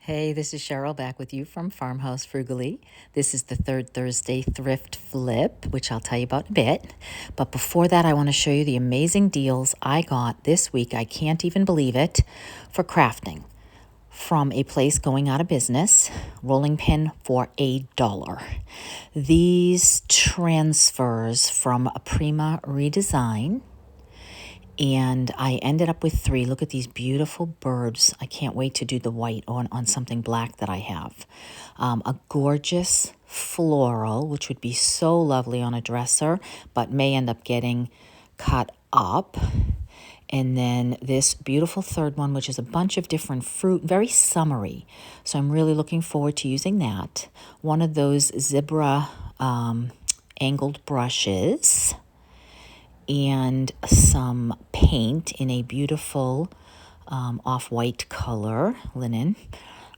Hey, this is Cheryl back with you from Farmhouse Frugally. This is the third Thursday thrift flip, which I'll tell you about in a bit. But before that, I want to show you the amazing deals I got this week. I can't even believe it, for crafting from a place going out of business. Rolling pin for $1. These transfers from a Prima redesign, and I ended up with 3. Look at these beautiful birds. I can't wait to do the white on something black that I have. A gorgeous floral, which would be so lovely on a dresser, but may end up getting cut up. And then this beautiful third one, which is a bunch of different fruit, very summery. So I'm really looking forward to using that. One of those zebra angled brushes, and some paint in a beautiful off-white color, linen,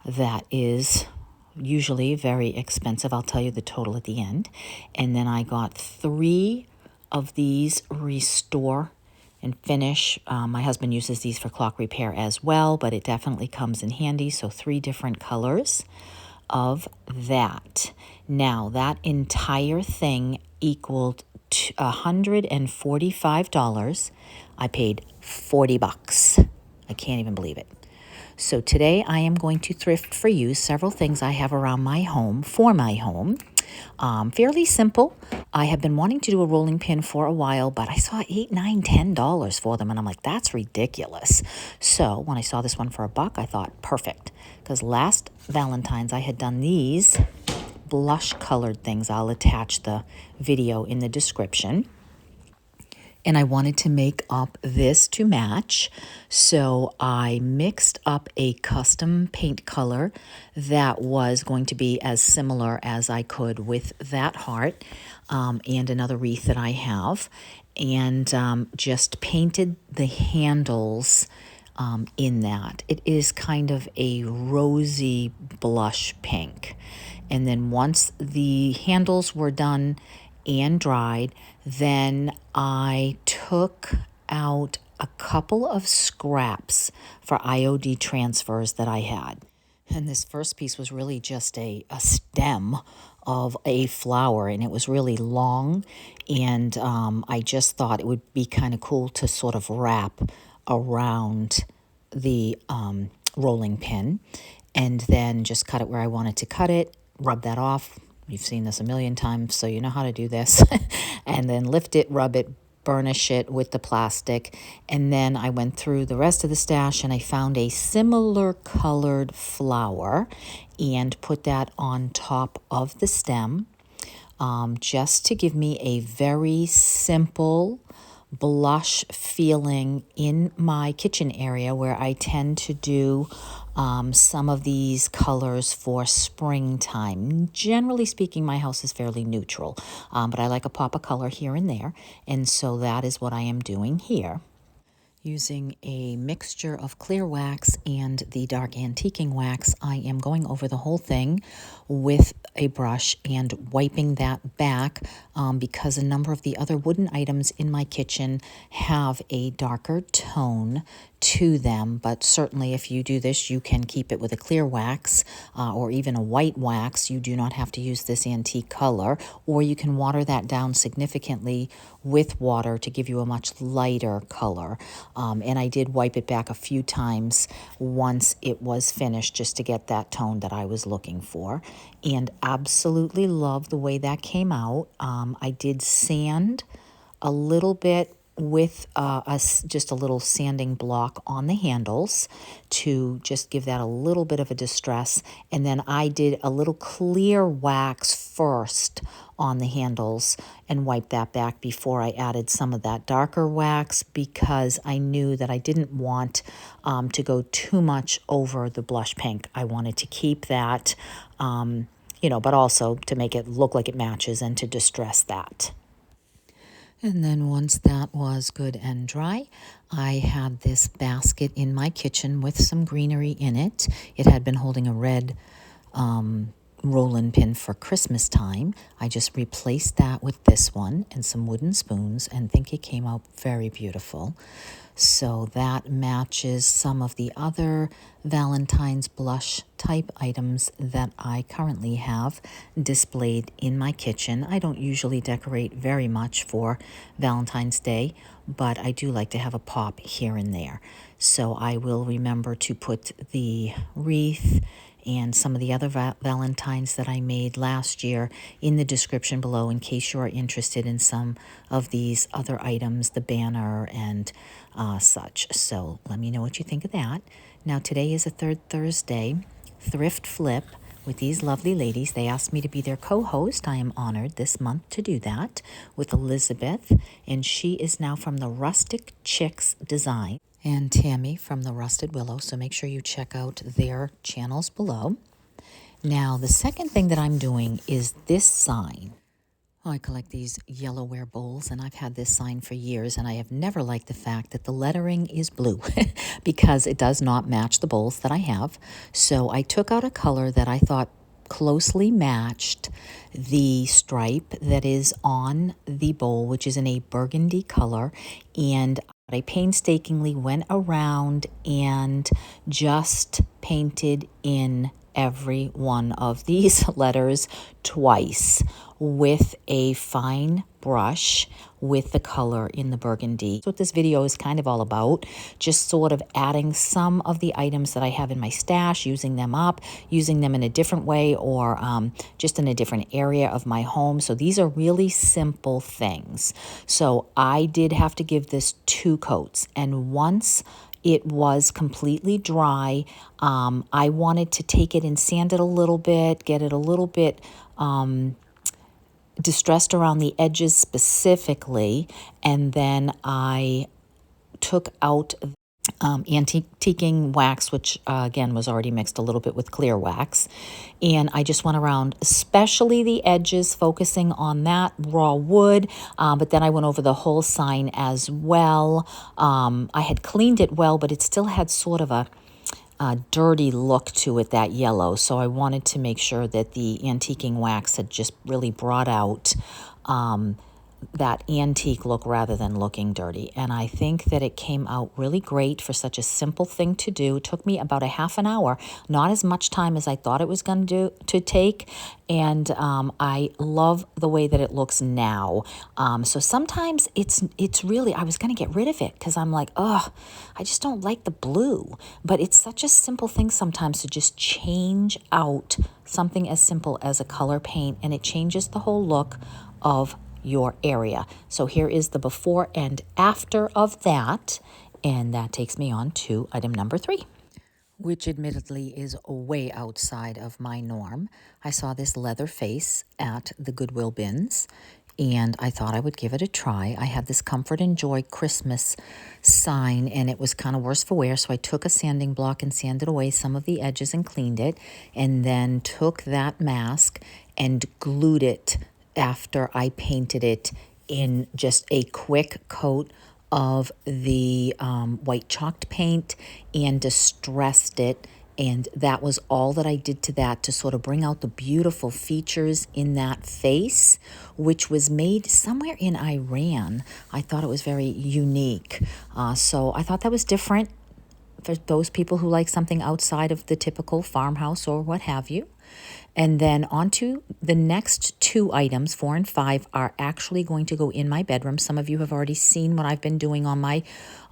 that is usually very expensive. I'll tell you the total at the end. And then I got 3 of these Restore and Finish. My husband uses these for clock repair as well, but it definitely comes in handy. So 3 different colors of that. Now, that entire thing equaled $145. I paid $40. I can't even believe it. So today I am going to thrift for you several things I have around my home, for my home. Fairly simple. I have been wanting to do a rolling pin for a while, but I saw $8, $9, $10 for them, and I'm like, that's ridiculous. So when I saw this one for $1, I thought, perfect. Because last Valentines I had done these blush colored things. I'll attach the video in the description. And I wanted to make up this to match. So I mixed up a custom paint color that was going to be as similar as I could with that heart and another wreath that I have. And just painted the handles in that. It is kind of a rosy blush pink. And then once the handles were done and dried, then I took out a couple of scraps for IOD transfers that I had. And this first piece was really just a stem of a flower, and it was really long, and I just thought it would be kind of cool to sort of wrap around the rolling pin, and then just cut it where I wanted to cut it, rub that off. You've seen this a million times, so you know how to do this. And then lift it, rub it, burnish it with the plastic. And then I went through the rest of the stash and I found a similar colored flower and put that on top of the stem, just to give me a very simple blush feeling in my kitchen area, where I tend to do some of these colors for springtime. Generally speaking, my house is fairly neutral, but I like a pop of color here and there, and so that is what I am doing here. Using a mixture of clear wax and the dark antiquing wax, I am going over the whole thing with a brush and wiping that back, because a number of the other wooden items in my kitchen have a darker tone to them. But certainly if you do this, you can keep it with a clear wax or even a white wax. You do not have to use this antique color, or you can water that down significantly with water to give you a much lighter color. And I did wipe it back a few times once it was finished, just to get that tone that I was looking for. And absolutely love the way that came out. I did sand a little bit with just a little sanding block on the handles to just give that a little bit of a distress. And then I did a little clear wax first on the handles and wiped that back before I added some of that darker wax, because I knew that I didn't want to go too much over the blush pink. I wanted to keep that, but also to make it look like it matches and to distress that. And then once that was good and dry, I had this basket in my kitchen with some greenery in it. It had been holding a red roll-in pin for Christmas time. I just replaced that with this one and some wooden spoons and think it came out very beautiful. So that matches some of the other Valentine's blush type items that I currently have displayed in my kitchen. I don't usually decorate very much for Valentine's Day, but I do like to have a pop here and there. So I will remember to put the wreath and some of the other Valentines that I made last year in the description below in case you are interested in some of these other items, the banner and such. So let me know what you think of that. Now today is a third Thursday thrift flip with these lovely ladies. They asked me to be their co-host. I am honored this month to do that with Elizabeth, and she is now from the Rustic Chicks Design, and Tammy from the Rusted Willow, so make sure you check out their channels below. Now, the second thing that I'm doing is this sign. I collect these yellowware bowls, and I've had this sign for years, and I have never liked the fact that the lettering is blue because it does not match the bowls that I have. So I took out a color that I thought closely matched the stripe that is on the bowl, which is in a burgundy color, and I painstakingly went around and just painted in every one of these letters twice with a fine brush with the color in the burgundy. That's what this video is kind of all about, just sort of adding some of the items that I have in my stash, using them up, using them in a different way, or just in a different area of my home. So these are really simple things. So I did have to give this 2 coats, and once it was completely dry, I wanted to take it and sand it a little bit, get it a little bit distressed around the edges specifically, and then I took out antiquing wax, which again was already mixed a little bit with clear wax, and I just went around, especially the edges, focusing on that raw wood, but then I went over the whole sign as well. I had cleaned it well, but it still had sort of a dirty look to it, that yellow, so I wanted to make sure that the antiquing wax had just really brought out that antique look rather than looking dirty. And I think that it came out really great for such a simple thing to do. It took me about a half an hour, not as much time as I thought it was going to take. And I love the way that it looks now. So sometimes it's really, I was going to get rid of it because I'm like, oh, I just don't like the blue. But it's such a simple thing sometimes to just change out something as simple as a color paint, and it changes the whole look of your area. So here is the before and after of that, and that takes me on to item number 3, which admittedly is way outside of my norm. I saw this leather face at the Goodwill bins, and I thought I would give it a try. I had this Comfort and Joy Christmas sign, and it was kind of worse for wear, so I took a sanding block and sanded away some of the edges and cleaned it, and then took that mask and glued it after I painted it in just a quick coat of the white chalked paint and distressed it. And that was all that I did to that to sort of bring out the beautiful features in that face, which was made somewhere in Iran. I thought it was very unique. So I thought that was different for those people who like something outside of the typical farmhouse or what have you. And then on to the next 2 items, 4 and 5, are actually going to go in my bedroom. Some of you have already seen what I've been doing on my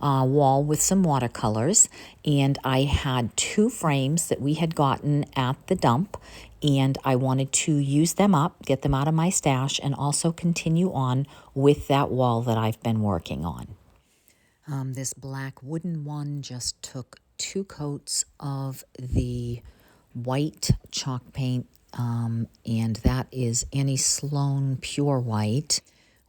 wall with some watercolors. And I had 2 frames that we had gotten at the dump, and I wanted to use them up, get them out of my stash, and also continue on with that wall that I've been working on. This black wooden one just took 2 coats of the white chalk paint, and that is Annie Sloan Pure White.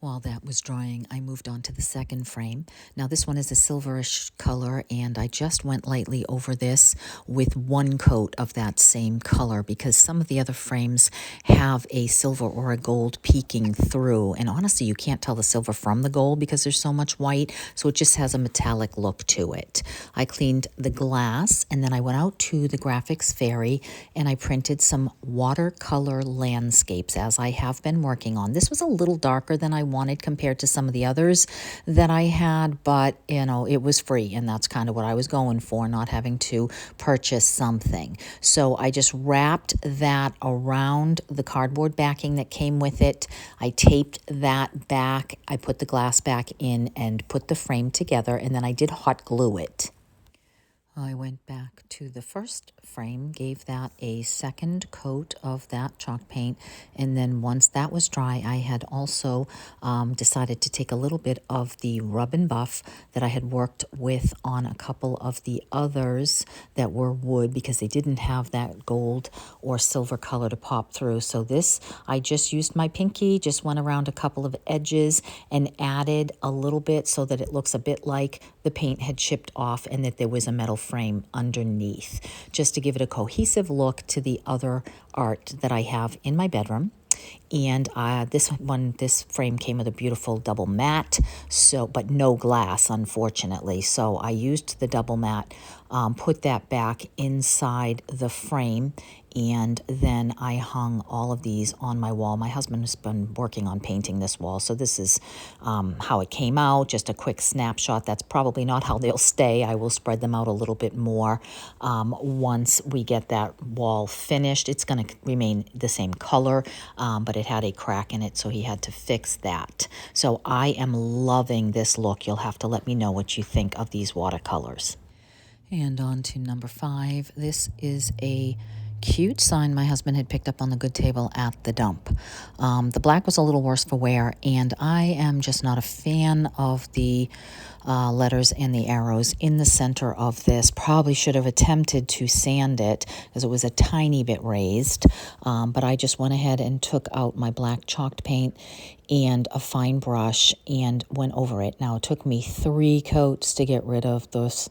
While that was drying, I moved on to the second frame. Now this one is a silverish color, and I just went lightly over this with one coat of that same color because some of the other frames have a silver or a gold peeking through. And honestly, you can't tell the silver from the gold because there's so much white, so it just has a metallic look to it. I cleaned the glass, and then I went out to the graphics fairy and I printed some watercolor landscapes as I have been working on. This was a little darker than I wanted compared to some of the others that I had, but it was free, and that's kind of what I was going for, not having to purchase something. So I just wrapped that around the cardboard backing that came with it. I taped that back. I put the glass back in and put the frame together, and then I did hot glue it. I went back to the first frame, gave that a second coat of that chalk paint, and then once that was dry, I had also decided to take a little bit of the rub and buff that I had worked with on a couple of the others that were wood because they didn't have that gold or silver color to pop through. So this, I just used my pinky, just went around a couple of edges and added a little bit so that it looks a bit like the paint had chipped off and that there was a metal frame underneath, just to give it a cohesive look to the other art that I have in my bedroom. And this frame came with a beautiful double mat, but no glass, unfortunately. So I used the double mat, put that back inside the frame, and then I hung all of these on my wall. My husband has been working on painting this wall, so this is how it came out, just a quick snapshot. That's probably not how they'll stay. I will spread them out a little bit more once we get that wall finished. It's going to remain the same color, but it had a crack in it, so he had to fix that. So I am loving this look. You'll have to let me know what you think of these watercolors. And on to number 5. This is a cute sign my husband had picked up on the good table at the dump. The black was a little worse for wear, and I am just not a fan of the letters and the arrows in the center of this. Probably should have attempted to sand it as it was a tiny bit raised, but I just went ahead and took out my black chalked paint and a fine brush and went over it. Now, it took me 3 coats to get rid of this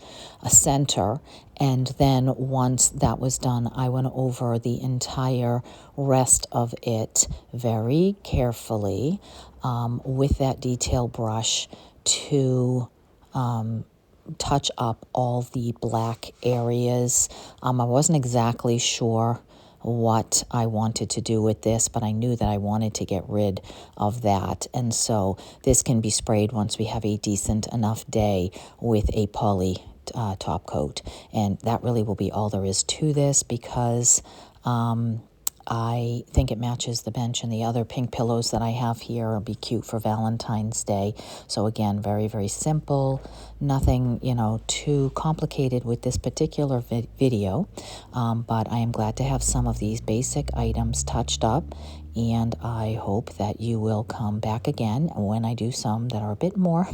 center, and then once that was done, I went over the entire rest of it very carefully with that detail brush to touch up all the black areas. I wasn't exactly sure what I wanted to do with this, but I knew that I wanted to get rid of that. And so this can be sprayed once we have a decent enough day with a poly top coat. And that really will be all there is to this because I think it matches the bench, and the other pink pillows that I have here will be cute for Valentine's Day. So again, very, very simple, nothing, too complicated with this particular video. But I am glad to have some of these basic items touched up, and I hope that you will come back again when I do some that are a bit more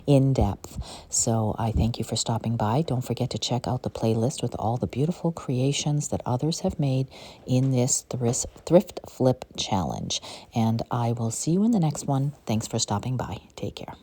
in depth. So I thank you for stopping by. Don't forget to check out the playlist with all the beautiful creations that others have made in this Thrift Flip Challenge. And I will see you in the next one. Thanks for stopping by. Take care.